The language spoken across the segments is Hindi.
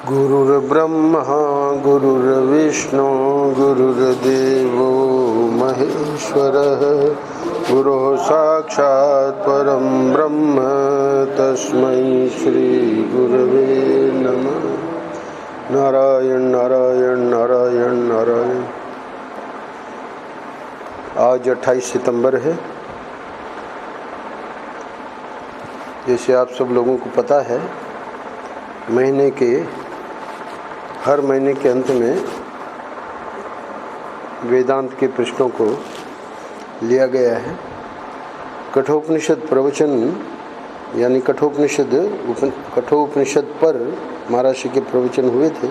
गुरुर्ब्रह्मा गुरुर्विष्णु गुरुर्देवो महेश्वरः गुरुः साक्षात् परं ब्रह्म तस्मै श्री गुरवे नमः। नारायण नारायण नारायण नारायण। आज 28 सितंबर है। जैसे आप सब लोगों को पता है, हर महीने के अंत में वेदांत के प्रश्नों को लिया गया है। कठोपनिषद प्रवचन यानी कठोपनिषद पर महर्षि के प्रवचन हुए थे,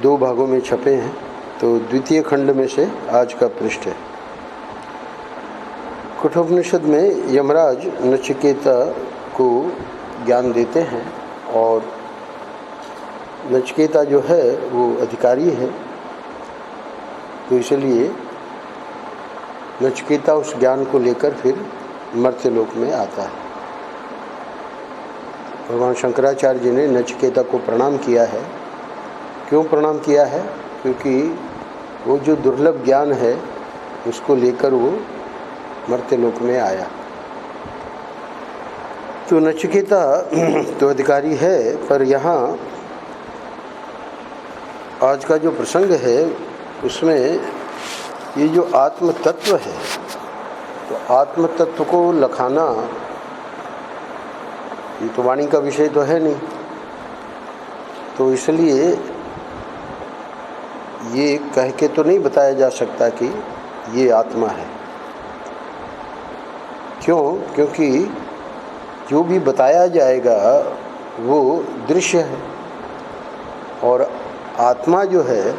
2 भागों में छपे हैं। तो द्वितीय खंड में से आज का पृष्ठ है। कठोपनिषद में यमराज नचिकेता को ज्ञान देते हैं और नचिकेता जो है वो अधिकारी है, तो इसलिए नचिकेता उस ज्ञान को लेकर फिर मर्त्यलोक में आता है। भगवान शंकराचार्य जी ने नचिकेता को प्रणाम किया है। क्यों प्रणाम किया है? क्योंकि वो जो दुर्लभ ज्ञान है उसको लेकर वो मर्त्यलोक में आया। तो नचिकेता तो अधिकारी है, पर यहाँ आज का जो प्रसंग है उसमें ये जो आत्म तत्व है, तो आत्म तत्व को लखाना ये तो वाणी का विषय तो है नहीं, तो इसलिए ये कह के तो नहीं बताया जा सकता कि ये आत्मा है। क्यों? क्योंकि जो भी बताया जाएगा वो दृश्य है और आत्मा जो है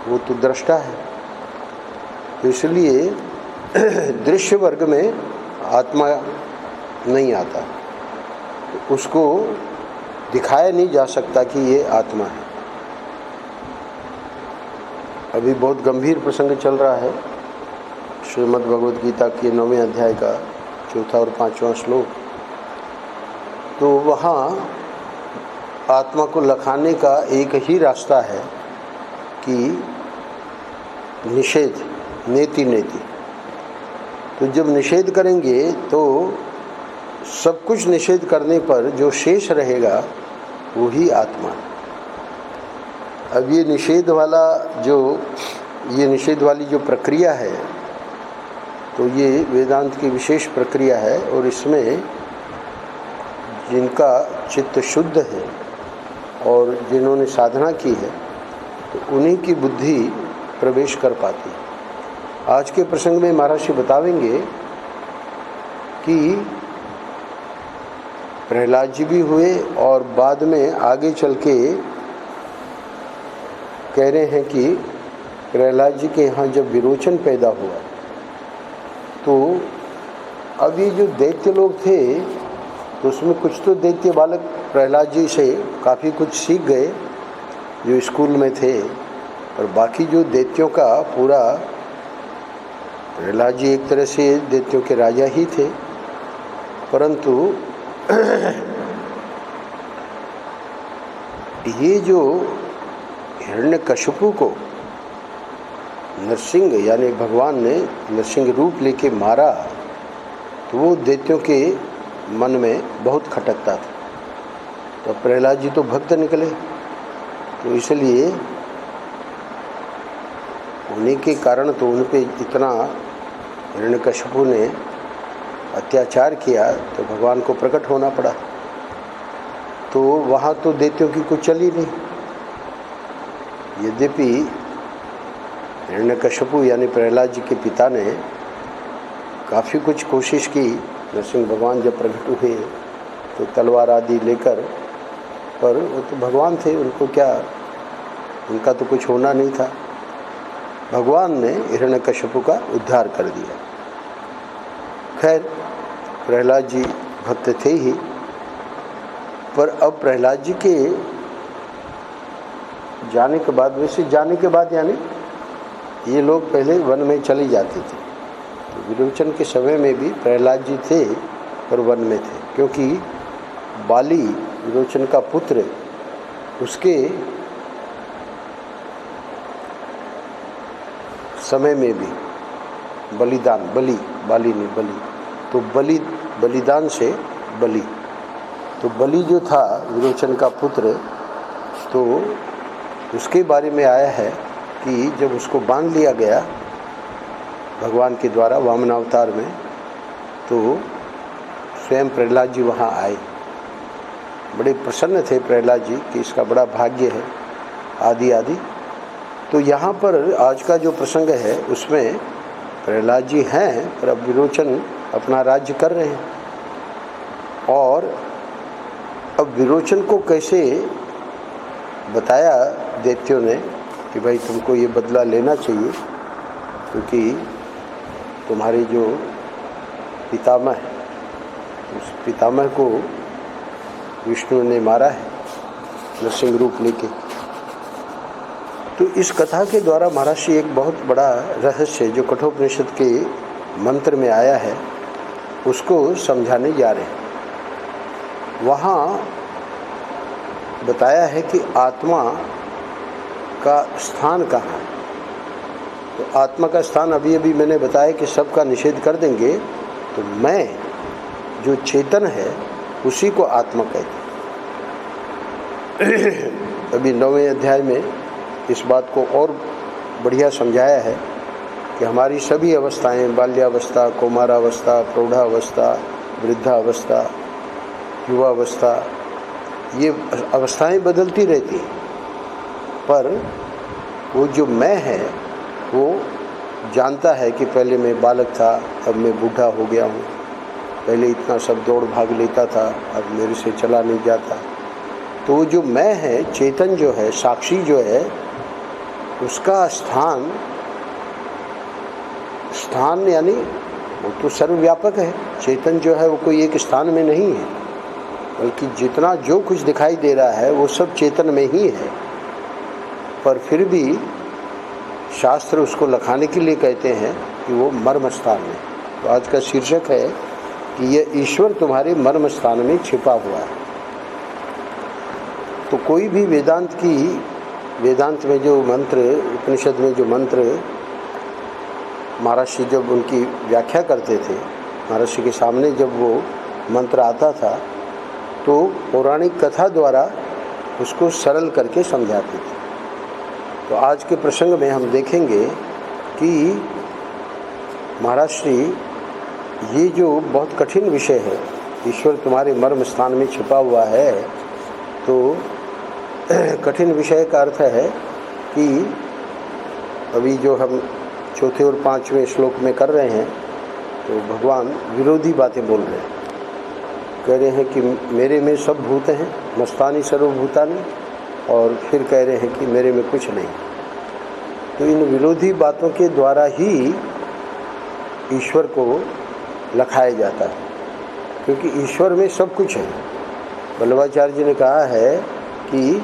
वो तो दृष्टा है। तो इसलिए दृश्य वर्ग में आत्मा नहीं आता, तो उसको दिखाया नहीं जा सकता कि ये आत्मा है। अभी बहुत गंभीर प्रसंग चल रहा है, श्रीमद् भगवद गीता के 9वें अध्याय का 4था और 5वां श्लोक। तो वहाँ आत्मा को लखाने का एक ही रास्ता है कि निषेध, नेति नेति। तो जब निषेध करेंगे तो सब कुछ निषेध करने पर जो शेष रहेगा वो ही आत्मा है। अब ये निषेध वाली जो प्रक्रिया है, तो ये वेदांत की विशेष प्रक्रिया है और इसमें जिनका चित्त शुद्ध है और जिन्होंने साधना की है तो उन्हीं की बुद्धि प्रवेश कर पाती है। आज के प्रसंग में महर्षि बतावेंगे कि प्रहलाद जी भी हुए और बाद में आगे चल के कह रहे हैं कि प्रहलाद जी के यहाँ जब विरोचन पैदा हुआ तो अब ये जो दैत्य लोग थे तो उसमें कुछ तो दैत्य बालक प्रहलाद जी से काफ़ी कुछ सीख गए जो स्कूल में थे, और बाकी जो दैत्यों का पूरा, प्रहलाद जी एक तरह से दैत्यों के राजा ही थे, परंतु ये जो हिरण्यकशिपु को नरसिंह यानी भगवान ने नरसिंह रूप लेके मारा, तो वो दैत्यों के मन में बहुत खटकता था। तो प्रहलाद जी तो भक्त निकले, तो इसलिए उन्हीं के कारण तो उन पे इतना हिरण्यकशिपु ने अत्याचार किया, तो भगवान को प्रकट होना पड़ा। तो वहाँ तो दैत्यों की कुछ चली नहीं। यद्यपि हिरण्यकशिपु यानी प्रहलाद जी के पिता ने काफ़ी कुछ कोशिश की, नरसिंह भगवान जब प्रकट हुए तो तलवार आदि लेकर, पर वो तो भगवान थे, उनको क्या, उनका तो कुछ होना नहीं था। भगवान ने हिरण्यकशिपु का उद्धार कर दिया। खैर, प्रहलाद जी भक्त थे ही, पर अब प्रहलाद जी के जाने के बाद, वैसे जाने के बाद यानी ये लोग पहले वन में चले जाते थे, तो विरोचन के समय में भी प्रहलाद जी थे पर वन में थे, क्योंकि बाली विरोचन का पुत्र उसके समय में भी बलिदान, बाली नहीं बलि, तो बलिदान से बलि, तो बलि जो था विरोचन का पुत्र, तो उसके बारे में आया है कि जब उसको बांध लिया गया भगवान के द्वारा वामन अवतार में, तो स्वयं प्रहलाद जी वहाँ आए। बड़े प्रसन्न थे प्रहलाद जी कि इसका बड़ा भाग्य है आदि। तो यहाँ पर आज का जो प्रसंग है उसमें प्रहलाद जी हैं, पर अब विरोचन अपना राज्य कर रहे हैं, और अब विरोचन को कैसे बताया दैत्यों ने कि भाई तुमको ये बदला लेना चाहिए, क्योंकि तुम्हारे जो पितामह, उस पितामह को विष्णु ने मारा है नरसिंह रूप लेके। तो इस कथा के द्वारा महर्षि एक बहुत बड़ा रहस्य जो कठोपनिषद के मंत्र में आया है उसको समझाने जा रहे हैं। वहाँ बताया है कि आत्मा का स्थान कहाँ है। तो आत्मा का स्थान अभी मैंने बताया कि सबका निषेध कर देंगे, तो मैं जो चेतन है उसी को आत्मा कहते हैं। अभी 9वें अध्याय में इस बात को और बढ़िया समझाया है कि हमारी सभी अवस्थाएं, बाल्यावस्था, कौमारावस्था, प्रौढ़ावस्था, वृद्धावस्था, युवावस्था, ये अवस्थाएं बदलती रहती हैं, पर वो जो मैं है वो जानता है कि पहले मैं बालक था, अब मैं बूढ़ा हो गया हूँ, पहले इतना सब दौड़ भाग लेता था, अब मेरे से चला नहीं जाता। तो वो जो मैं है, चेतन जो है, साक्षी जो है, उसका स्थान यानी वो तो सर्वव्यापक है। चेतन जो है वो कोई एक स्थान में नहीं है, बल्कि जितना जो कुछ दिखाई दे रहा है वो सब चेतन में ही है। पर फिर भी शास्त्र उसको लखाने के लिए कहते हैं कि वो मर्म स्थान में। तो आज का शीर्षक है कि ये ईश्वर तुम्हारे मर्म स्थान में छिपा हुआ है। तो कोई भी वेदांत में जो मंत्र, उपनिषद में जो मंत्र महर्षि जब उनकी व्याख्या करते थे, महर्षि के सामने जब वो मंत्र आता था तो पौराणिक कथा द्वारा उसको सरल करके समझाते थे। तो आज के प्रसंग में हम देखेंगे कि महर्षि ये जो बहुत कठिन विषय है, ईश्वर तुम्हारे मर्म स्थान में छिपा हुआ है, तो कठिन विषय का अर्थ है कि अभी जो हम चौथे और 5वें श्लोक में कर रहे हैं, तो भगवान विरोधी बातें बोल रहे हैं। कह रहे हैं कि मेरे में सब भूत हैं, मस्तानी सर्वभूतानि, और फिर कह रहे हैं कि मेरे में कुछ नहीं। तो इन विरोधी बातों के द्वारा ही ईश्वर को लखाया जाता है, क्योंकि ईश्वर में सब कुछ है। वल्लभाचार्य जी ने कहा है कि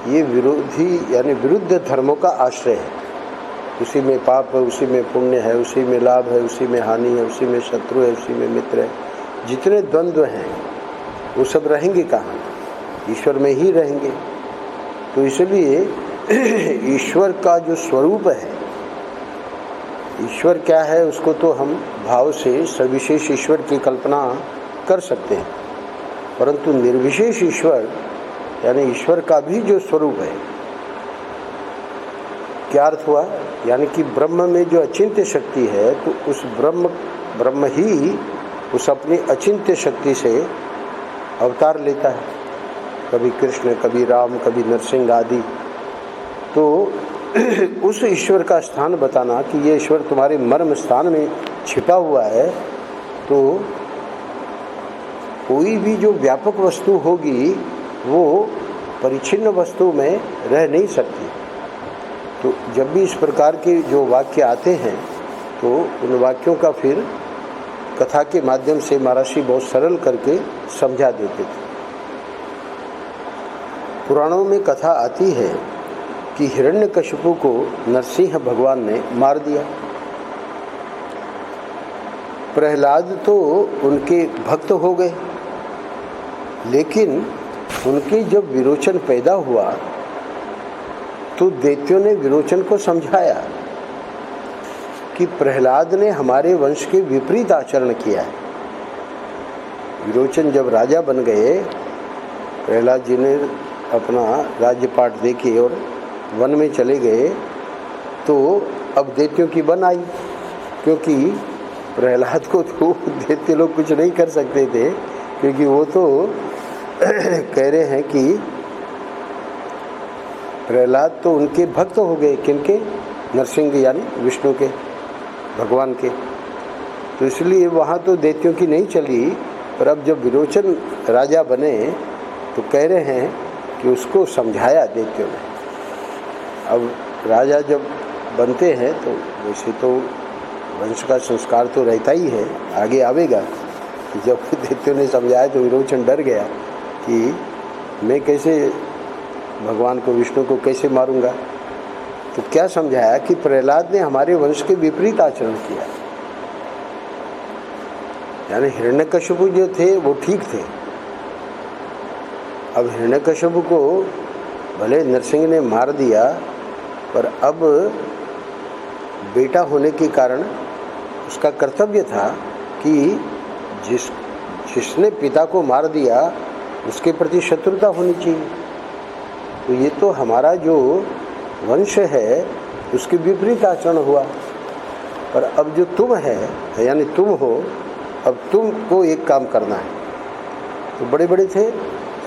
ये विरोधी यानी विरुद्ध धर्मों का आश्रय है। उसी में पाप है, उसी में पुण्य है, उसी में लाभ है, उसी में हानि है, उसी में शत्रु है, उसी में मित्र है। जितने द्वंद्व हैं वो सब रहेंगे कहाँ? ईश्वर में ही रहेंगे। तो इसलिए ईश्वर का जो स्वरूप है, ईश्वर क्या है उसको तो हम भाव से सविशेष ईश्वर की कल्पना कर सकते हैं, परंतु निर्विशेष ईश्वर यानी ईश्वर का भी जो स्वरूप है, क्या अर्थ हुआ? यानी कि ब्रह्म में जो अचिंत्य शक्ति है, तो उस ब्रह्म ही उस अपनी अचिंत्य शक्ति से अवतार लेता है, कभी कृष्ण, कभी राम, कभी नरसिंह आदि। तो उस ईश्वर का स्थान बताना कि ये ईश्वर तुम्हारे मर्म स्थान में छिपा हुआ है, तो कोई भी जो व्यापक वस्तु होगी वो परिच्छिन्न वस्तु में रह नहीं सकती। तो जब भी इस प्रकार के जो वाक्य आते हैं तो उन वाक्यों का फिर कथा के माध्यम से महर्षि बहुत सरल करके समझा देते थे। पुराणों में कथा आती है कि हिरण्यकशिपु को नरसिंह भगवान ने मार दिया। प्रहलाद तो उनके भक्त हो गए, लेकिन उनकी जब विरोचन पैदा हुआ तो दैत्यों ने विरोचन को समझाया कि प्रहलाद ने हमारे वंश के विपरीत आचरण किया है। विरोचन जब राजा बन गए, प्रहलाद जी ने अपना राज्यपाट देके और वन में चले गए, तो अब दैत्यों की बन आई, क्योंकि प्रहलाद को तो दैत्य लोग कुछ नहीं कर सकते थे, क्योंकि वो तो कह रहे हैं कि प्रहलाद तो उनके भक्त हो गए। किनके? नरसिंह यानी विष्णु के, भगवान के। तो इसलिए वहाँ तो दैत्यों की नहीं चली। पर अब जब विरोचन राजा बने तो कह रहे हैं कि उसको समझाया दैत्यों ने। अब राजा जब बनते हैं तो वैसे तो वंश का संस्कार तो रहता ही है, आगे आवेगा। जब दैत्यों ने समझाया तो विरोचन डर गया कि मैं कैसे भगवान को, विष्णु को कैसे मारूंगा। तो क्या समझाया कि प्रहलाद ने हमारे वंश के विपरीत आचरण किया। यानी हिरण्यकश्यप जो थे वो ठीक थे। अब हिरण्यकश्यप को भले नरसिंह ने मार दिया, पर अब बेटा होने के कारण उसका कर्तव्य था कि जिसने पिता को मार दिया उसके प्रति शत्रुता होनी चाहिए। तो ये तो हमारा जो वंश है उसके विपरीत आचरण हुआ। पर अब जो तुम है, यानी तुम हो, अब तुमको एक काम करना है। तो बड़े बड़े थे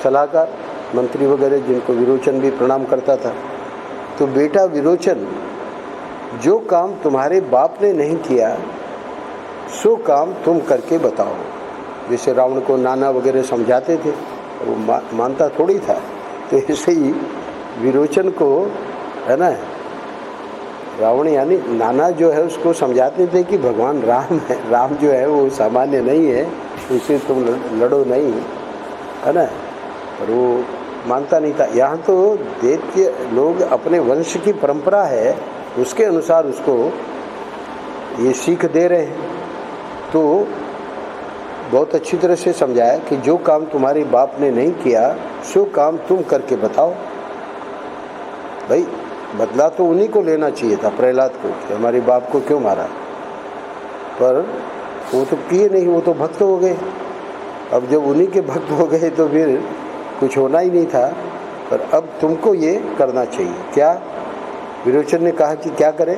सलाहकार, मंत्री वगैरह, जिनको विरोचन भी प्रणाम करता था। तो बेटा विरोचन, जो काम तुम्हारे बाप ने नहीं किया सो काम तुम करके बताओ। जैसे रावण को नाना वगैरह समझाते थे, वो मानता थोड़ी था। तो ऐसे ही विरोचन को, है ना, रावण यानी नाना जो है उसको समझाते थे कि भगवान राम है, राम जो है वो सामान्य नहीं है, उससे तुम लड़ो नहीं, है ना। पर वो मानता नहीं था। यहाँ तो दैत्य लोग अपने वंश की परंपरा है उसके अनुसार उसको ये सीख दे रहे हैं। तो बहुत अच्छी तरह से समझाया कि जो काम तुम्हारे बाप ने नहीं किया सो काम तुम करके बताओ। भाई बदला तो उन्हीं को लेना चाहिए था, प्रहलाद को, कि हमारे बाप को क्यों मारा। पर वो तो किए नहीं, वो तो भक्त हो गए। अब जब उन्हीं के भक्त हो गए तो फिर कुछ होना ही नहीं था। पर अब तुमको ये करना चाहिए। क्या? विरोचन ने कहा कि क्या करें?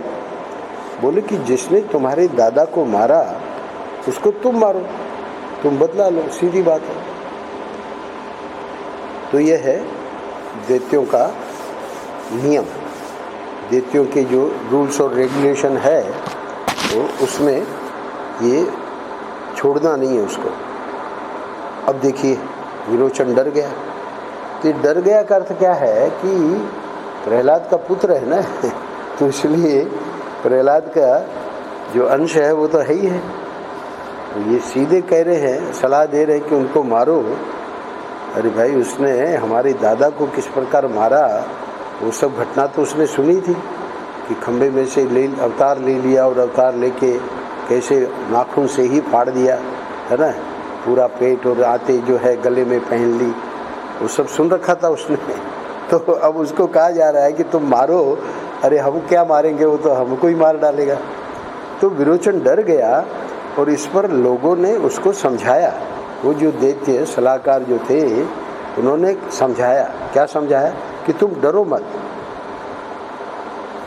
बोले कि जिसने तुम्हारे दादा को मारा उसको तुम मारो, तुम बदला लो, सीधी बात है। तो यह है दैत्यों का नियम, दैत्यों के जो रूल्स और रेगुलेशन है तो उसमें ये छोड़ना नहीं है उसको। अब देखिए विरोचन डर गया। तो डर गया का अर्थ क्या है कि प्रहलाद का पुत्र है ना तो इसलिए प्रहलाद का जो अंश है वो तो है ही है। तो ये सीधे कह रहे हैं, सलाह दे रहे हैं कि उनको मारो। अरे भाई, उसने हमारे दादा को किस प्रकार मारा वो सब घटना तो उसने सुनी थी कि खंबे में से अवतार ले लिया और अवतार लेके कैसे नाखून से ही फाड़ दिया, है ना, पूरा पेट, और आते जो है गले में पहन ली, वो सब सुन रखा था उसने। तो अब उसको कहा जा रहा है कि तुम मारो। अरे हम क्या मारेंगे, वो तो हमको ही मार डालेगा। तो विरोचन डर गया और इस पर लोगों ने उसको समझाया। वो जो दैत्य सलाहकार जो थे उन्होंने समझाया। क्या समझाया? कि तुम डरो मत,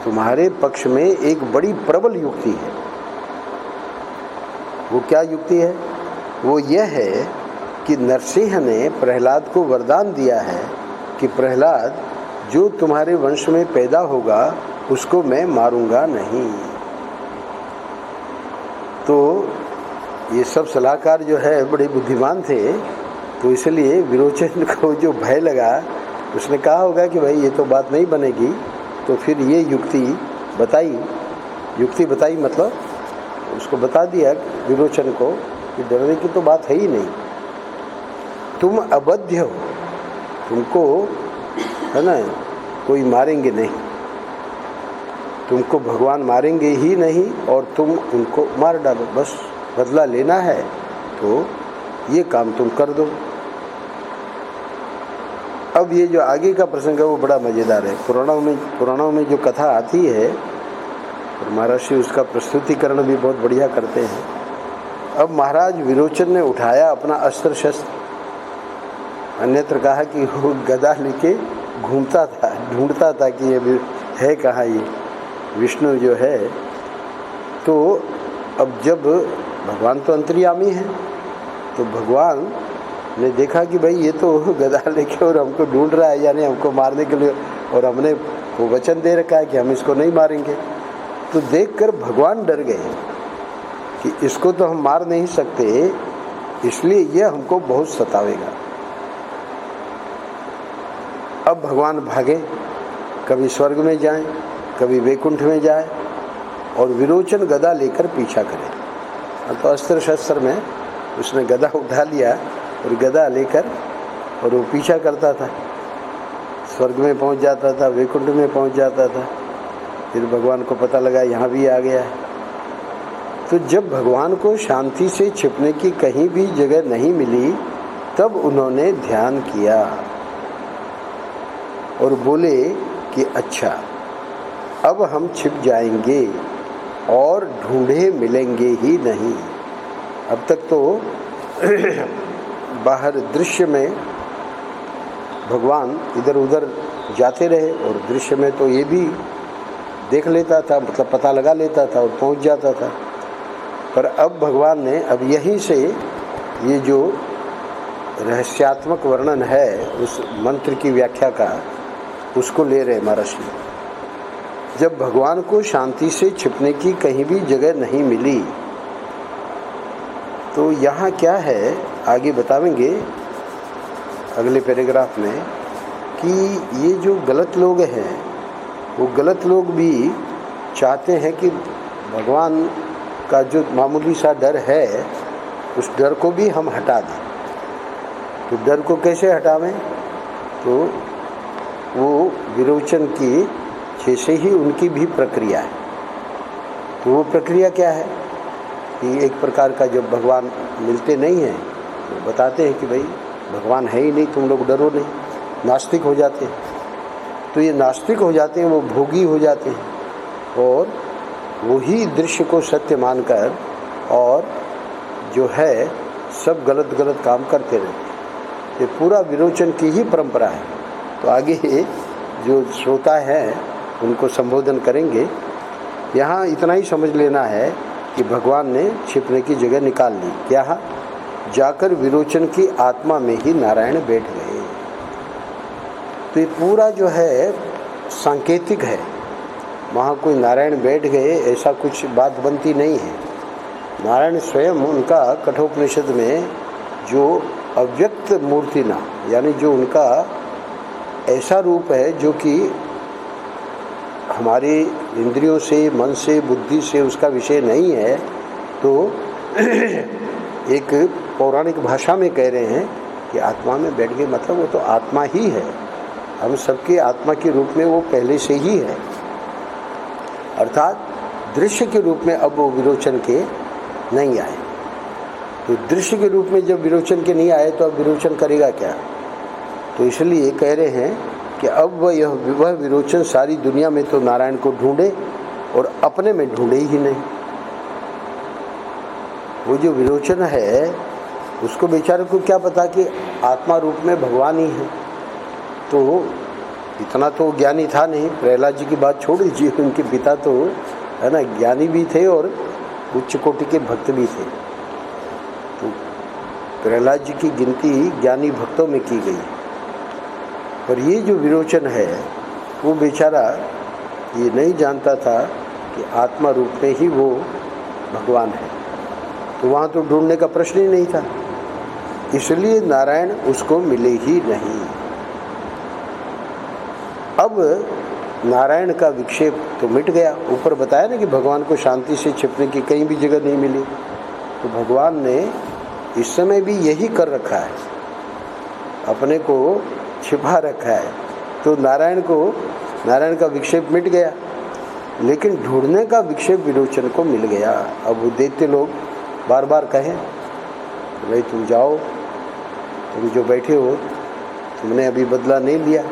तुम्हारे पक्ष में एक बड़ी प्रबल युक्ति है। वो क्या युक्ति है? वो यह है कि नरसिंह ने प्रहलाद को वरदान दिया है कि प्रहलाद जो तुम्हारे वंश में पैदा होगा उसको मैं मारूंगा नहीं। तो ये सब सलाहकार जो है बड़े बुद्धिमान थे। तो इसलिए विरोचन को जो भय लगा, उसने कहा होगा कि भाई ये तो बात नहीं बनेगी। तो फिर ये युक्ति बताई मतलब उसको बता दिया विरोचन को कि डरने की तो बात है ही नहीं, तुम अबध्य हो, तुमको, है ना, कोई मारेंगे नहीं, तुमको भगवान मारेंगे ही नहीं और तुम उनको मार डालो। बस बदला लेना है तो ये काम तुम कर दो। अब ये जो आगे का प्रसंग है वो बड़ा मज़ेदार है। पुराणों में जो कथा आती है और महर्षि उसका प्रस्तुतिकरण भी बहुत बढ़िया करते हैं। अब महाराज विरोचन ने उठाया अपना अस्त्र शस्त्र, अन्यत्र कहा कि वो गदा लेके घूमता था, ढूंढता था कि ये है कहाँ ये विष्णु जो है। तो अब जब भगवान तो अंतर्यामी है, तो भगवान ने देखा कि भाई ये तो गदा लेके और हमको ढूंढ रहा है, यानी हमको मारने के लिए, और हमने वो वचन दे रखा है कि हम इसको नहीं मारेंगे। तो देखकर भगवान डर गए कि इसको तो हम मार नहीं सकते, इसलिए ये हमको बहुत सतावेगा। अब भगवान भागे, कभी स्वर्ग में जाएं, कभी वैकुंठ में जाए, और विरोचन गदा लेकर पीछा करे। तो अस्त्र शस्त्र में उसने गदा उठा लिया और गदा लेकर और वो पीछा करता था, स्वर्ग में पहुंच जाता था, वैकुंठ में पहुंच जाता था। फिर भगवान को पता लगा यहाँ भी आ गया है। तो जब भगवान को शांति से छिपने की कहीं भी जगह नहीं मिली, तब उन्होंने ध्यान किया और बोले कि अच्छा, अब हम छिप जाएंगे और ढूंढे मिलेंगे ही नहीं। अब तक तो बाहर दृश्य में भगवान इधर उधर जाते रहे, और दृश्य में तो ये भी देख लेता था, मतलब पता लगा लेता था और पहुंच जाता था। पर अब भगवान ने अब यहीं से ये जो रहस्यात्मक वर्णन है उस मंत्र की व्याख्या का, उसको ले रहे महर्षि। जब भगवान को शांति से छिपने की कहीं भी जगह नहीं मिली, तो यहाँ क्या है आगे बतावेंगे अगले पैराग्राफ में, कि ये जो गलत लोग हैं वो गलत लोग भी चाहते हैं कि भगवान का जो मामूली सा डर है उस डर को भी हम हटा दें। तो डर को कैसे हटावें? तो वो विरोचन की जैसे ही उनकी भी प्रक्रिया है। तो वो प्रक्रिया क्या है कि एक प्रकार का जब भगवान मिलते नहीं हैं तो बताते हैं कि भाई भगवान है ही नहीं, तुम लोग डरो नहीं, नास्तिक हो जाते हैं। तो ये नास्तिक हो जाते हैं, वो भोगी हो जाते हैं और वही दृश्य को सत्य मानकर और जो है सब गलत गलत काम करते रहते हैं। ये पूरा विरोचन की ही परंपरा है। तो आगे जो श्रोता हैं उनको संबोधन करेंगे। यहाँ इतना ही समझ लेना है कि भगवान ने छिपने की जगह निकाल ली। क्या? जाकर विरोचन की आत्मा में ही नारायण बैठ गए। तो ये पूरा जो है सांकेतिक है, वहाँ कोई नारायण बैठ गए ऐसा कुछ बात बनती नहीं है। नारायण स्वयं उनका कठोपनिषद में जो अव्यक्त मूर्ति ना, यानी जो उनका ऐसा रूप है जो कि हमारे इंद्रियों से, मन से, बुद्धि से उसका विषय नहीं है। तो एक पौराणिक भाषा में कह रहे हैं कि आत्मा में बैठ गए, मतलब वो तो आत्मा ही है, हम सबके आत्मा के रूप में वो पहले से ही है। अर्थात दृश्य के रूप में अब वो विरोचन के नहीं आए। तो दृश्य के रूप में जब विरोचन के नहीं आए तो अब विरोचन करेगा क्या? तो इसलिए कह रहे हैं कि अब वह विरोचन सारी दुनिया में तो नारायण को ढूंढे और अपने में ढूंढे ही नहीं। वो जो विरोचन है उसको बेचारे को क्या पता कि आत्मा रूप में भगवान ही है। तो इतना तो ज्ञानी था नहीं। प्रहलाद जी की बात छोड़ दीजिए, उनके पिता तो है ना ज्ञानी भी थे और उच्च कोटि के भक्त भी थे। तो प्रहलाद जी की गिनती ज्ञानी भक्तों में की गई। पर ये जो विरोचन है वो बेचारा ये नहीं जानता था कि आत्मा रूप में ही वो भगवान है। तो वहाँ तो ढूंढने का प्रश्न ही नहीं था, इसलिए नारायण उसको मिले ही नहीं। अब नारायण का विक्षेप तो मिट गया। ऊपर बताया ना कि भगवान को शांति से छिपने की कहीं भी जगह नहीं मिली। तो भगवान ने इस समय भी यही कर रखा है, अपने को छिपा रखा है। तो नारायण का विक्षेप मिट गया, लेकिन ढूंढने का विक्षेप विरोचन को मिल गया। अब वो दैत्य लोग बार बार कहें भाई तुम जाओ, तुम जो बैठे हो तुमने अभी बदला नहीं लिया।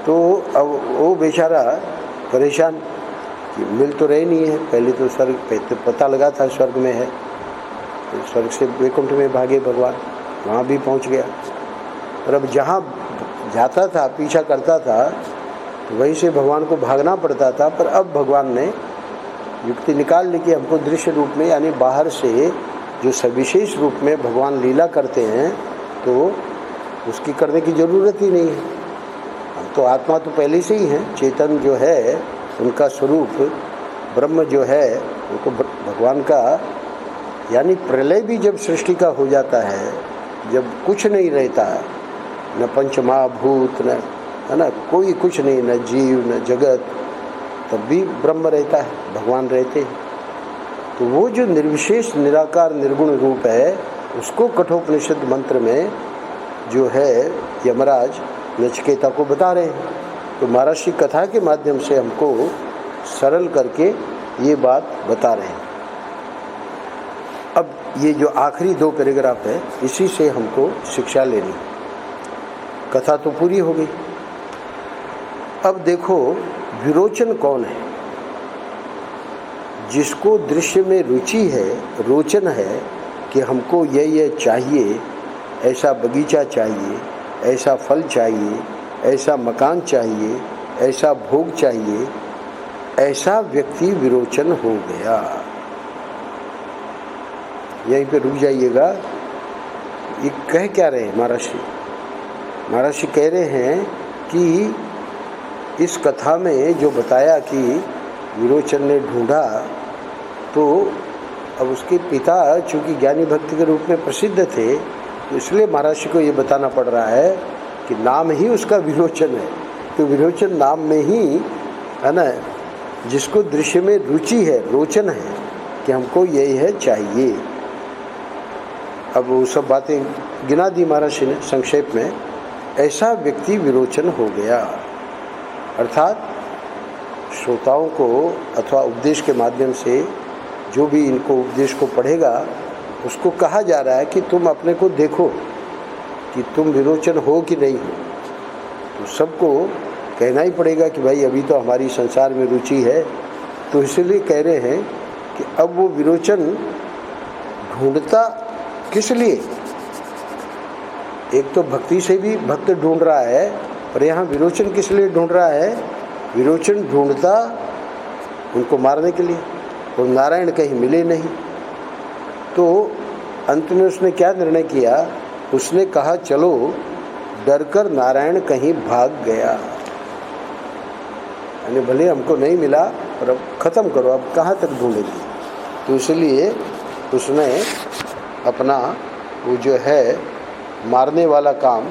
तो अब वो बेचारा परेशान कि मिल तो रही नहीं है, पहले तो स्वर्ग पे तो पता लगा था स्वर्ग में है, तो स्वर्ग से वैकुंठ में भागे भगवान, वहाँ भी पहुँच गया। और अब जहाँ जाता था, पीछा करता था, वहीं से भगवान को भागना पड़ता था। पर अब भगवान ने युक्ति निकाल ली कि हमको दृश्य रूप में, यानी बाहर से जो सविशेष रूप में भगवान लीला करते हैं, तो उसकी करने की ज़रूरत ही नहीं है। हम तो आत्मा तो पहले से ही हैं, चेतन जो है उनका स्वरूप ब्रह्म जो है उनको भगवान का, यानी प्रलय भी जब सृष्टि का हो जाता है, जब कुछ नहीं रहता, न पंचमहाभूत, न है ना कोई कुछ नहीं, न जीव न जगत, तब भी ब्रह्म रहता है, भगवान रहते हैं। तो वो जो निर्विशेष निराकार निर्गुण रूप है, उसको कठोपनिषद मंत्र में जो है यमराज नचिकेता को बता रहे हैं। तो महर्षि कथा के माध्यम से हमको सरल करके ये बात बता रहे हैं। अब ये जो आखिरी 2 पैराग्राफ है, इसी से हमको शिक्षा लेनी। कथा तो पूरी हो गई। अब देखो विरोचन कौन है? जिसको दृश्य में रुचि है, रोचन है कि हमको ये चाहिए, ऐसा बगीचा चाहिए, ऐसा फल चाहिए, ऐसा मकान चाहिए, ऐसा भोग चाहिए, ऐसा व्यक्ति विरोचन हो गया। यहीं पे रुक जाइएगा। ये कह क्या रहे हैं महर्षि? महर्षि कह रहे हैं कि इस कथा में जो बताया कि विरोचन ने ढूंढा, तो अब उसके पिता चूँकि ज्ञानी भक्ति के रूप में प्रसिद्ध थे, तो इसलिए महर्षि को ये बताना पड़ रहा है कि नाम ही उसका विरोचन है। तो विरोचन नाम में ही है ना, जिसको दृश्य में रुचि है, रोचन है कि हमको यही है चाहिए। अब वो सब बातें गिना दी महर्षि ने संक्षेप में। ऐसा व्यक्ति विरोचन हो गया, अर्थात श्रोताओं को अथवा उपदेश के माध्यम से जो भी इनको उपदेश को पढ़ेगा, उसको कहा जा रहा है कि तुम अपने को देखो कि तुम विरोचन हो कि नहीं हो। तो सबको कहना ही पड़ेगा कि भाई अभी तो हमारी संसार में रुचि है। तो इसलिए कह रहे हैं कि अब वो विरोचन ढूंढता किस लिए? एक तो भक्ति से भी भक्त ढूंढ रहा है, पर यहाँ विरोचन किस लिए ढूंढ रहा है? विरोचन ढूंढता उनको मारने के लिए, और नारायण कहीं मिले नहीं। तो अंत में उसने क्या निर्णय किया? उसने कहा चलो डरकर नारायण कहीं भाग गया, यानी भले हमको नहीं मिला पर अब ख़त्म करो, अब कहाँ तक ढूंढेगी। तो इसलिए उसने अपना वो जो है मारने वाला काम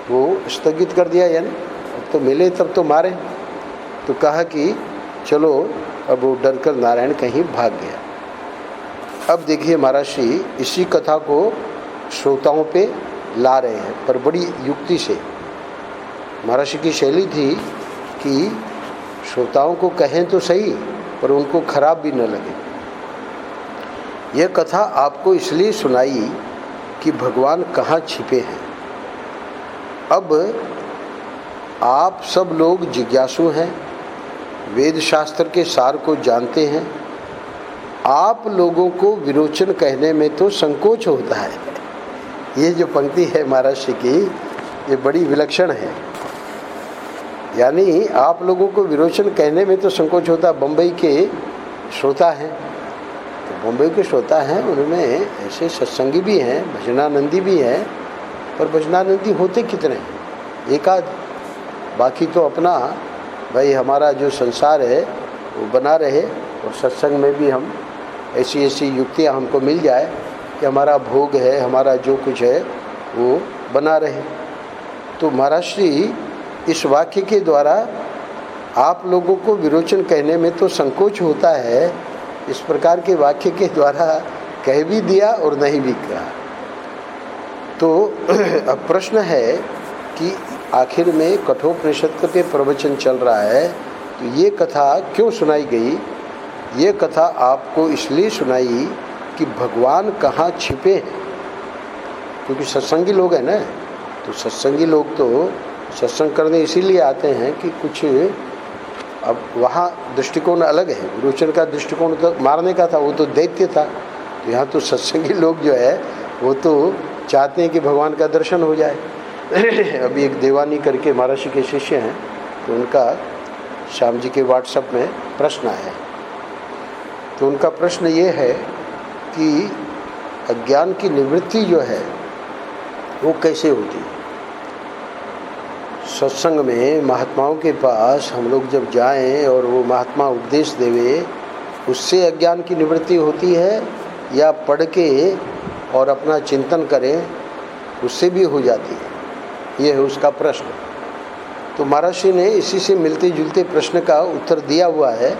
वो स्थगित कर दिया, यानी अब तो मिले तब तो मारे। तो कहा कि चलो अब वो डरकर नारायण कहीं भाग गया। अब देखिए महर्षि इसी कथा को श्रोताओं पे ला रहे हैं, पर बड़ी युक्ति से। महर्षि की शैली थी कि श्रोताओं को कहें तो सही, पर उनको खराब भी न लगे। यह कथा आपको इसलिए सुनाई कि भगवान कहाँ छिपे हैं। अब आप सब लोग जिज्ञासु हैं, वेद शास्त्र के सार को जानते हैं। आप लोगों को विरोचन कहने में तो संकोच होता है। ये जो पंक्ति है महर्षि की, ये बड़ी विलक्षण है। यानी आप लोगों को विरोचन कहने में तो संकोच होता है। बम्बई के श्रोता हैं, तो बम्बई के श्रोता हैं, उनमें ऐसे सत्संगी भी हैं, भजनानंदी भी हैं, पर भजनानंदी होते कितने हैं? एक आध। बाकी तो अपना भाई हमारा जो संसार है वो बना रहे, और सत्संग में भी हम ऐसी ऐसी युक्तियाँ हमको मिल जाए कि हमारा भोग है, हमारा जो कुछ है वो बना रहे। तो महर्षि इस वाक्य के द्वारा आप लोगों को विरोचन कहने में तो संकोच होता है, इस प्रकार के वाक्य के द्वारा कह भी दिया और नहीं भी कहा। तो अब प्रश्न है कि आखिर में कठोपनिषद के प्रवचन चल रहा है, तो ये कथा क्यों सुनाई गई? ये कथा आपको इसलिए सुनाई कि भगवान कहाँ छिपे हैं, क्योंकि सत्संगी लोग हैं ना, तो सत्संगी लोग तो सत्संग करने इसीलिए आते हैं कि कुछ, अब वहाँ दृष्टिकोण अलग है। विरोचन का दृष्टिकोण तो मारने का था, वो तो दैत्य था। तो यहाँ तो सत्संगी लोग जो है वो तो चाहते हैं कि भगवान का दर्शन हो जाए। अभी एक देवानी करके महर्षि के शिष्य हैं, तो उनका श्याम जी के व्हाट्सएप में प्रश्न आया। तो उनका प्रश्न ये है कि अज्ञान की निवृत्ति जो है वो कैसे होती है। सत्संग में महात्माओं के पास हम लोग जब जाएं और वो महात्मा उपदेश देवे, उससे अज्ञान की निवृत्ति होती है, या पढ़ के और अपना चिंतन करें उससे भी हो जाती है। ये है उसका प्रश्न। तो महर्षि ने इसी से मिलते जुलते प्रश्न का उत्तर दिया हुआ है।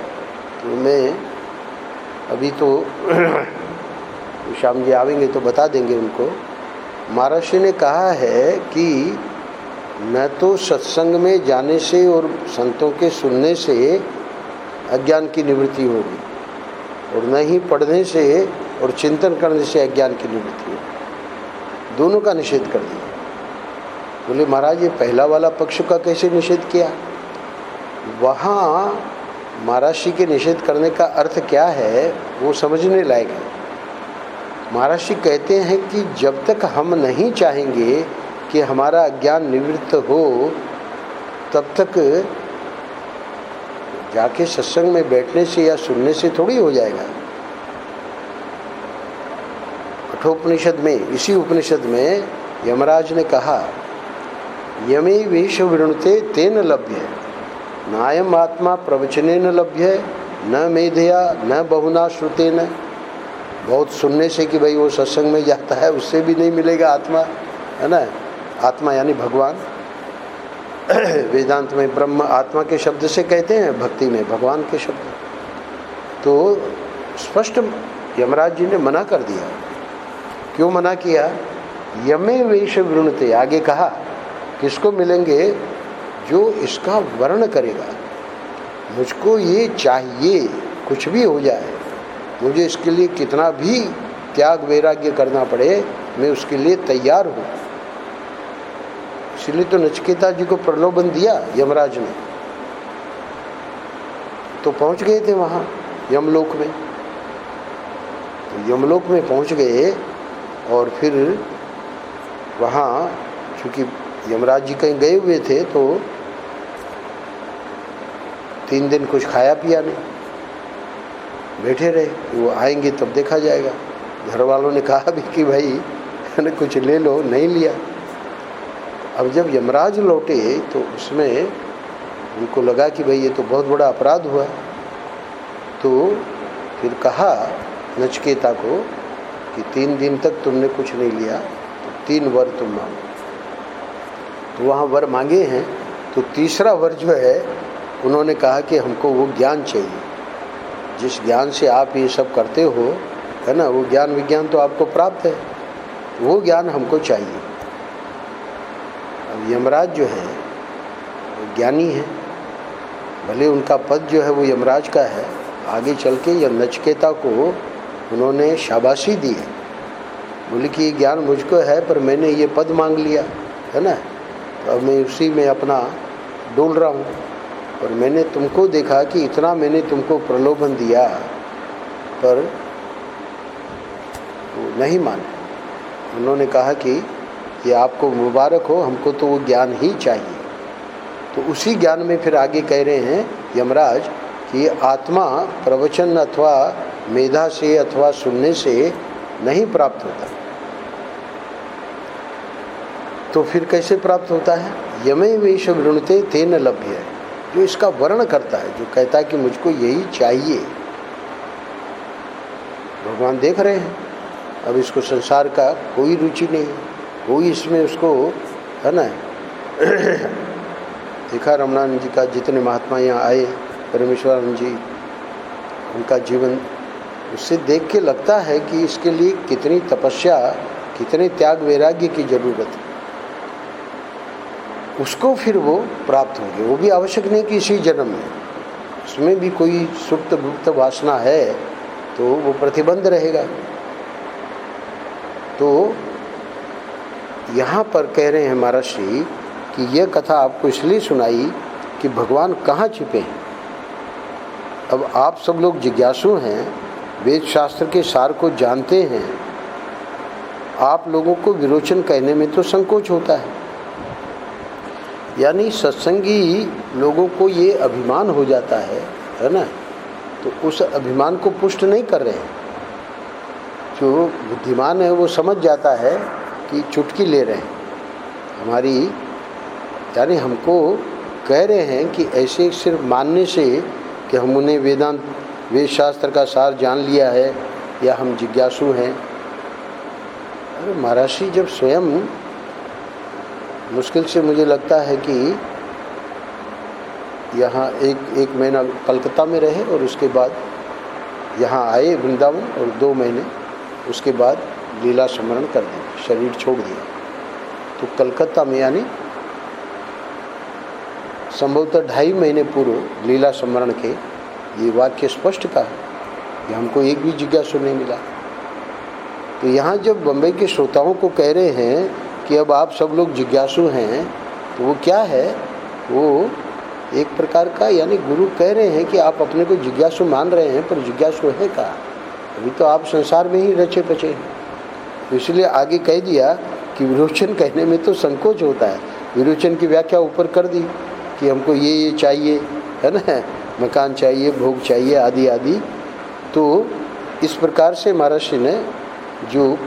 तो मैं अभी तो श्याम जी आवेंगे तो बता देंगे उनको। महर्षि ने कहा है कि न तो सत्संग में जाने से और संतों के सुनने से अज्ञान की निवृत्ति होगी, और न ही पढ़ने से और चिंतन करने से अज्ञान की निवृत्ति होगी। दोनों का निषेध कर दिया। बोले महाराज ये पहला वाला पक्ष का कैसे निषेध किया। वहाँ महर्षि के निषेध करने का अर्थ क्या है वो समझने लायक है। महर्षि कहते हैं कि जब तक हम नहीं चाहेंगे कि हमारा अज्ञान निवृत्त हो, तब तक जाके सत्संग में बैठने से या सुनने से थोड़ी हो जाएगा। कठोपनिषद में, इसी उपनिषद में यमराज ने कहा यमे वेश वृणुते तेन लभ्य नायम आत्मा प्रवचनेन लभ्य न मेधया न बहुना श्रुतेन। बहुत सुनने से कि भाई वो सत्संग में जाता है उससे भी नहीं मिलेगा आत्मा, है ना। आत्मा यानी भगवान। वेदांत में ब्रह्म आत्मा के शब्द से कहते हैं, भक्ति में भगवान के शब्द। तो स्पष्ट यमराज जी ने मना कर दिया। क्यों मना किया। यमे वेश वृणुते, आगे कहा किसको मिलेंगे, जो इसका वर्ण करेगा। मुझको ये चाहिए, कुछ भी हो जाए, मुझे इसके लिए कितना भी त्याग वैराग्य करना पड़े, मैं उसके लिए तैयार हूँ। इसलिए तो नचिकेता जी को प्रलोभन दिया यमराज ने। तो पहुँच गए थे वहाँ यमलोक में। तो यमलोक में पहुँच गए और फिर वहाँ चूँकि यमराज जी कहीं गए हुए थे तो 3 दिन कुछ खाया पिया नहीं, बैठे रहे। वो आएंगे तब देखा जाएगा। घर वालों ने कहा भी कि भाई कुछ ले लो, नहीं लिया। अब जब यमराज लौटे तो उसमें उनको लगा कि भाई ये तो बहुत बड़ा अपराध हुआ। तो फिर कहा नचिकेता को कि 3 दिन तक तुमने कुछ नहीं लिया तो 3 वर तुम मांगो। तो वहाँ वर मांगे हैं। तो तीसरा वर जो है उन्होंने कहा कि हमको वो ज्ञान चाहिए जिस ज्ञान से आप ये सब करते हो, है ना। वो ज्ञान विज्ञान तो आपको प्राप्त है, वो ज्ञान हमको चाहिए। अब यमराज जो है वो ज्ञानी है, भले उनका पद जो है वो यमराज का है। आगे चल के यह नचिकेता को उन्होंने शाबाशी दी है। बोले कि ये ज्ञान मुझको है पर मैंने ये पद मांग लिया, है ना। तो अब मैं उसी में अपना डोल रहा हूँ। और मैंने तुमको देखा कि इतना मैंने तुमको प्रलोभन दिया पर वो नहीं माने। उन्होंने कहा कि ये आपको मुबारक हो, हमको तो वो ज्ञान ही चाहिए। तो उसी ज्ञान में फिर आगे कह रहे हैं यमराज कि आत्मा प्रवचन अथवा मेधा से अथवा सुनने से नहीं प्राप्त होता। तो फिर कैसे प्राप्त होता है। यमे वेश वृणुते तेन लभ्य, जो इसका वर्ण करता है, जो कहता है कि मुझको यही चाहिए। भगवान देख रहे हैं अब इसको संसार का कोई रुचि नहीं, कोई इसमें उसको, है ना। देखा रमणानंद जी का, जितने महात्मा यहाँ आए, परमेश्वरानंद जी, उनका जीवन उससे देख के लगता है कि इसके लिए कितनी तपस्या, कितने त्याग वैराग्य की जरूरत है। उसको फिर वो प्राप्त होंगे। वो भी आवश्यक नहीं कि इसी जन्म में, उसमें भी कोई सुप्त गुप्त वासना है तो वो प्रतिबंध रहेगा। तो यहाँ पर कह रहे हैं महाराज श्री कि यह कथा आपको इसलिए सुनाई कि भगवान कहाँ छिपे हैं। अब आप सब लोग जिज्ञासु हैं, वेद शास्त्र के सार को जानते हैं, आप लोगों को विरोचन कहने में तो संकोच होता है। यानी सत्संगी लोगों को ये अभिमान हो जाता है ना, तो उस अभिमान को पुष्ट नहीं कर रहे हैं। जो बुद्धिमान है वो समझ जाता है कि चुटकी ले रहे हैं हमारी, यानी हमको कह रहे हैं कि ऐसे सिर्फ मानने से कि हम उन्हें वेद शास्त्र का सार जान लिया है या हम जिज्ञासु हैं। अरे महाराज जी जब स्वयं मुश्किल से मुझे लगता है कि यहाँ एक महीना कलकत्ता में रहे और उसके बाद यहाँ आए वृंदावन और 2 महीने उसके बाद लीला स्मरण कर दिया, शरीर छोड़ दिया। तो कलकत्ता में यानी संभवतः 2.5 महीने पूर्व लीला स्मरण के ये वाक्य स्पष्ट कहा कि हमको एक भी जिज्ञासु नहीं मिला। तो यहाँ जब बम्बई के श्रोताओं को कह रहे हैं कि अब आप सब लोग जिज्ञासु हैं, तो वो क्या है, वो एक प्रकार का, यानी गुरु कह रहे हैं कि आप अपने को जिज्ञासु मान रहे हैं पर जिज्ञासु है कहाँ, अभी तो आप संसार में ही रचे पचे हैं। तो इसलिए आगे कह दिया कि विरोचन कहने में तो संकोच होता है। विरोचन की व्याख्या ऊपर कर दी कि हमको ये चाहिए, है ना, मकान चाहिए, भोग चाहिए, आदि आदि। तो इस प्रकार से महाराज जी ने जो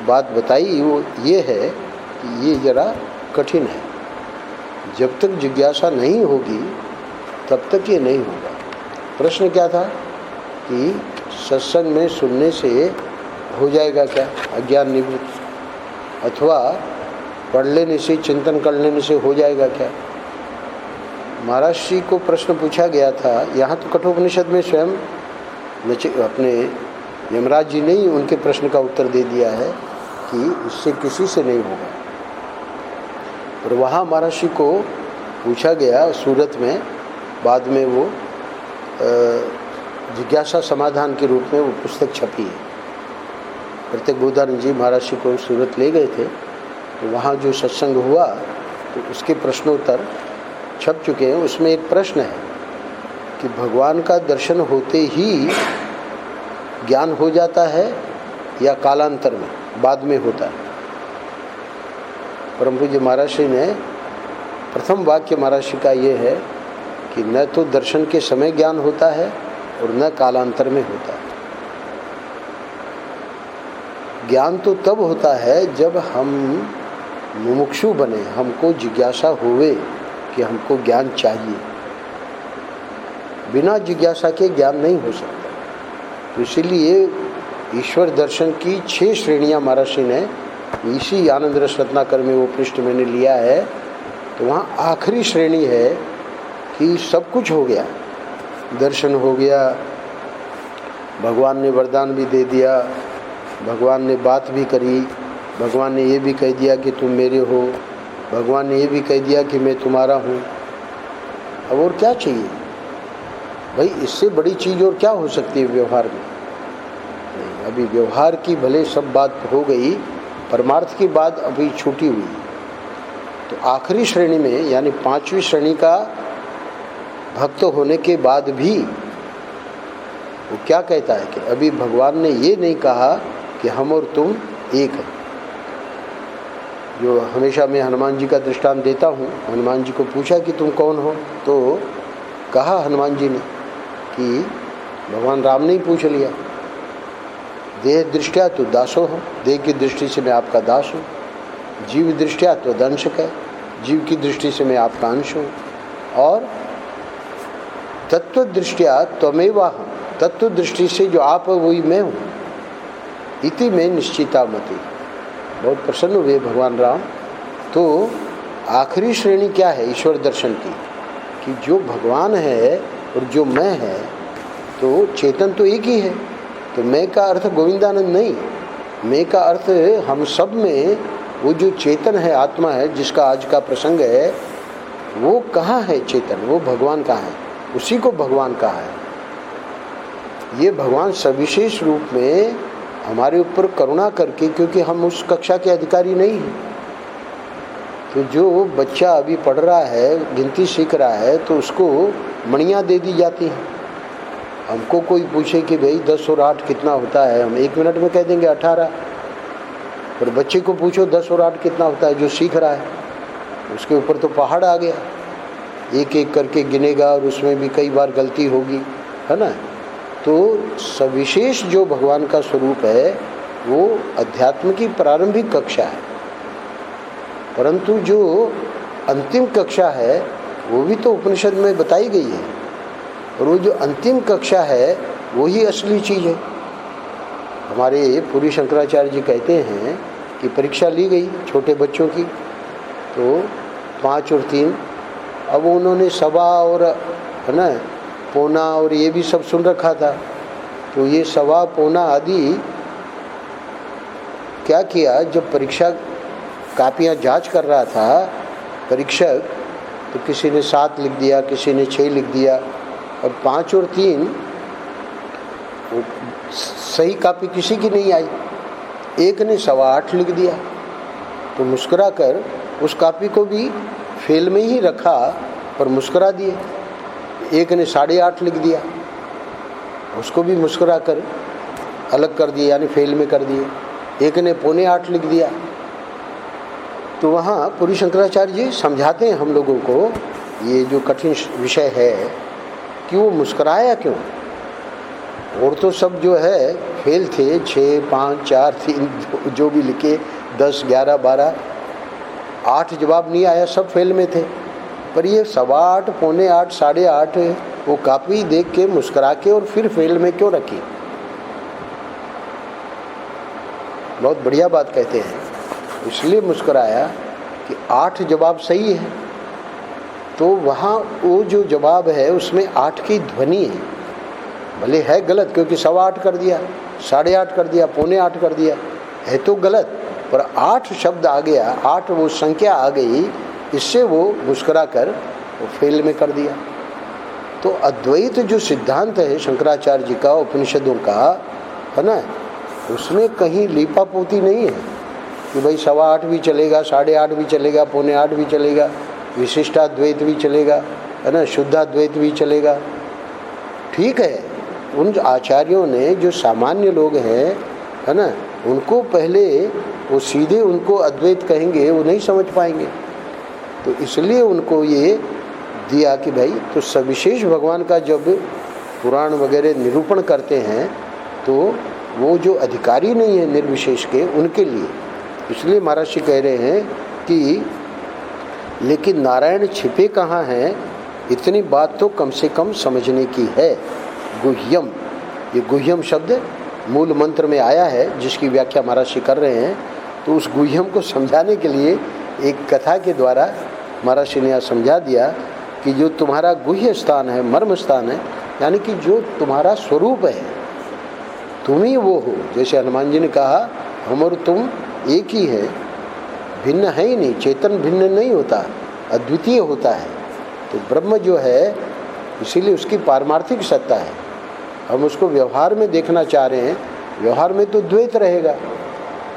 बात बताई वो ये है कि ये ज़रा कठिन है। जब तक जिज्ञासा नहीं होगी तब तक ये नहीं होगा। प्रश्न क्या था कि सत्संग में सुनने से हो जाएगा क्या अज्ञान निवृत्त, अथवा पढ़ लेने से, चिंतन कर लेने से हो जाएगा क्या। महाराज जी को प्रश्न पूछा गया था। यहाँ तो कठोपनिषद में स्वयं अपने यमराज जी ने ही उनके प्रश्न का उत्तर दे दिया है कि इससे किसी से नहीं होगा। और वहाँ महाराज जी को पूछा गया सूरत में, बाद में वो जिज्ञासा समाधान के रूप में वो पुस्तक छपी है। प्रत्येक बोधानंद जी महाराज जी को सूरत ले गए थे, तो वहाँ जो सत्संग हुआ तो उसके प्रश्नोत्तर छप चुके हैं। उसमें एक प्रश्न है कि भगवान का दर्शन होते ही ज्ञान हो जाता है या कालांतर में बाद में होता है। परम पूज्य महाराज जी ने प्रथम वाक्य महाराज जी का ये है कि न तो दर्शन के समय ज्ञान होता है और न कालांतर में होता है। ज्ञान तो तब होता है जब हम मुमुक्षु बने, हमको जिज्ञासा होवे कि हमको ज्ञान चाहिए। बिना जिज्ञासा के ज्ञान नहीं हो सकता। तो इसीलिए ईश्वर दर्शन की 6 श्रेणियाँ महाराज जी ने इसी आनंद रस रत्नाकर में वो पृष्ठ मैंने लिया है। तो वहाँ आखिरी श्रेणी है कि सब कुछ हो गया, दर्शन हो गया, भगवान ने वरदान भी दे दिया, भगवान ने बात भी करी, भगवान ने ये भी कह दिया कि तुम मेरे हो, भगवान ने ये भी कह दिया कि मैं तुम्हारा हूँ। अब और क्या चाहिए भाई, इससे बड़ी चीज़ और क्या हो सकती है व्यवहार में। नहीं, अभी व्यवहार की भले सब बात हो गई, परमार्थ की बात अभी छूटी हुई। तो आखिरी श्रेणी में यानी 5वीं श्रेणी का भक्त होने के बाद भी वो क्या कहता है कि अभी भगवान ने ये नहीं कहा कि हम और तुम एक हैं। जो हमेशा मैं हनुमान जी का दृष्टांत देता हूँ, हनुमान जी को पूछा कि तुम कौन हो, तो कहा हनुमान जी ने कि भगवान राम ने ही पूछ लिया, देह दृष्टिया तो दासो हो, देह की दृष्टि से मैं आपका दास हूँ, जीव दृष्टिया तो दंशक है, जीव की दृष्टि से मैं आपका अंश हूँ, और तत्व दृष्टिया त्वमेवा हूँ, तत्व दृष्टि से जो आप है वही मैं हूँ। इति में निश्चिता मति। बहुत प्रसन्न हुए भगवान राम। तो आखिरी श्रेणी क्या है ईश्वर दर्शन की, कि जो भगवान है और जो मैं है, तो चेतन तो एक ही है। तो मैं का अर्थ गोविंदानंद नहीं, मैं का अर्थ हम सब में वो जो चेतन है, आत्मा है, जिसका आज का प्रसंग है, वो कहाँ है चेतन, वो भगवान कहाँ है, उसी को भगवान कहा है। ये भगवान सविशेष रूप में हमारे ऊपर करुणा करके, क्योंकि हम उस कक्षा के अधिकारी नहीं हैं, तो जो बच्चा अभी पढ़ रहा है, गिनती सीख रहा है, तो उसको मणियाँ दे दी जाती हैं। हमको कोई पूछे कि भाई 10 और 8 कितना होता है, हम 1 मिनट में कह देंगे 18। पर बच्चे को पूछो 10 और 8 कितना होता है, जो सीख रहा है, उसके ऊपर तो पहाड़ आ गया। एक एक करके गिनेगा और उसमें भी कई बार गलती होगी, है ना। तो सविशेष जो भगवान का स्वरूप है वो अध्यात्म की प्रारंभिक कक्षा है, परंतु जो अंतिम कक्षा है वो भी तो उपनिषद में बताई गई है। और वो जो अंतिम कक्षा है वही असली चीज़ है। हमारे पूरी शंकराचार्य जी कहते हैं कि परीक्षा ली गई छोटे बच्चों की, तो 5 और 3, अब उन्होंने सवा और, है ना, पौना और ये भी सब सुन रखा था। तो ये सवा पौना आदि क्या किया, जब परीक्षा कापियाँ जांच कर रहा था परीक्षक, तो किसी ने 7 लिख दिया, किसी ने 6 लिख दिया, और 5 और 3 सही कापी किसी की नहीं आई। एक ने 8.25 लिख दिया, तो मुस्कुरा कर उस कापी को भी फेल में ही रखा और मुस्कुरा दिए। एक ने 8.5 लिख दिया, उसको भी मुस्कुरा कर अलग कर दिए, यानी फेल में कर दिए। एक ने 7.25 लिख दिया। तो वहाँ पूरी शंकराचार्य जी समझाते हैं हम लोगों को, ये जो कठिन विषय है कि वो मुस्कुराया क्यों। और तो सब जो है फेल थे, 6, 5, 4, 3 जो भी लिखे, 10, 11, 12, 8 जवाब नहीं आया, सब फेल में थे। पर ये 8.25, 7.25, 8.5 वो कापी देख के मुस्कुरा के और फिर फेल में क्यों रखी। बहुत बढ़िया बात कहते हैं, इसलिए मुस्कुराया कि 8 जवाब सही है। तो वहाँ वो जो जवाब है उसमें 8 की ध्वनि है, भले है गलत, क्योंकि 8.25 कर दिया, 8.5 कर दिया, 7.25 कर दिया, है तो गलत, पर 8 शब्द आ गया, 8 वो संख्या आ गई, इससे वो मुस्कुरा कर वो फेल में कर दिया। तो अद्वैत जो सिद्धांत है शंकराचार्य जी का, उपनिषदों का, है ना, उसमें कहीं लीपापोती नहीं है कि भाई 8.25 भी चलेगा, 8.5 भी चलेगा, 7.25 भी चलेगा, विशिष्टाद्वैत भी चलेगा, है ना, शुद्धाद्वैत भी चलेगा। ठीक है, उन आचार्यों ने जो सामान्य लोग हैं, है ना, उनको पहले वो सीधे उनको अद्वैत कहेंगे, वो नहीं समझ पाएंगे। तो इसलिए उनको ये दिया कि भाई तो सविशेष भगवान का जब पुराण वगैरह निरूपण करते हैं तो वो जो अधिकारी नहीं है निर्विशेष के, उनके लिए। इसलिए महर्षि कह रहे हैं कि लेकिन नारायण छिपे कहाँ हैं, इतनी बात तो कम से कम समझने की है। गुह्यम, ये गुह्यम शब्द मूल मंत्र में आया है जिसकी व्याख्या महर्षि कर रहे हैं। तो उस गुह्यम को समझाने के लिए एक कथा के द्वारा महर्षि ने यहाँ समझा दिया कि जो तुम्हारा गुह्य स्थान है, मर्म स्थान है, यानी कि जो तुम्हारा स्वरूप है, तुम ही वो हो। जैसे हनुमान जी ने कहा हम और तुम एक ही है, भिन्न है ही नहीं, चेतन भिन्न नहीं होता, अद्वितीय होता है। तो ब्रह्म जो है, इसीलिए उसकी पारमार्थिक सत्ता है। हम उसको व्यवहार में देखना चाह रहे हैं, व्यवहार में तो द्वैत रहेगा,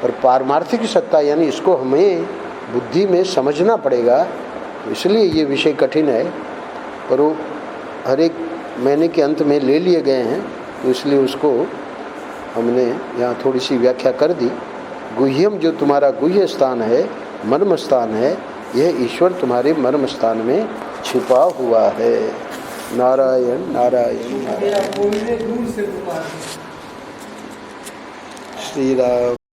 पर पारमार्थिक सत्ता यानी इसको हमें बुद्धि में समझना पड़ेगा। इसलिए ये विषय कठिन है, पर वो हर एक महीने के अंत में ले लिए गए हैं, तो इसलिए उसको हमने यहाँ थोड़ी सी व्याख्या कर दी। गुह्यम, जो तुम्हारा गुह्य स्थान है, मर्म स्थान है, यह ईश्वर तुम्हारे मर्म स्थान में छिपा हुआ है। नारायण नारायण नारायण। श्री राम।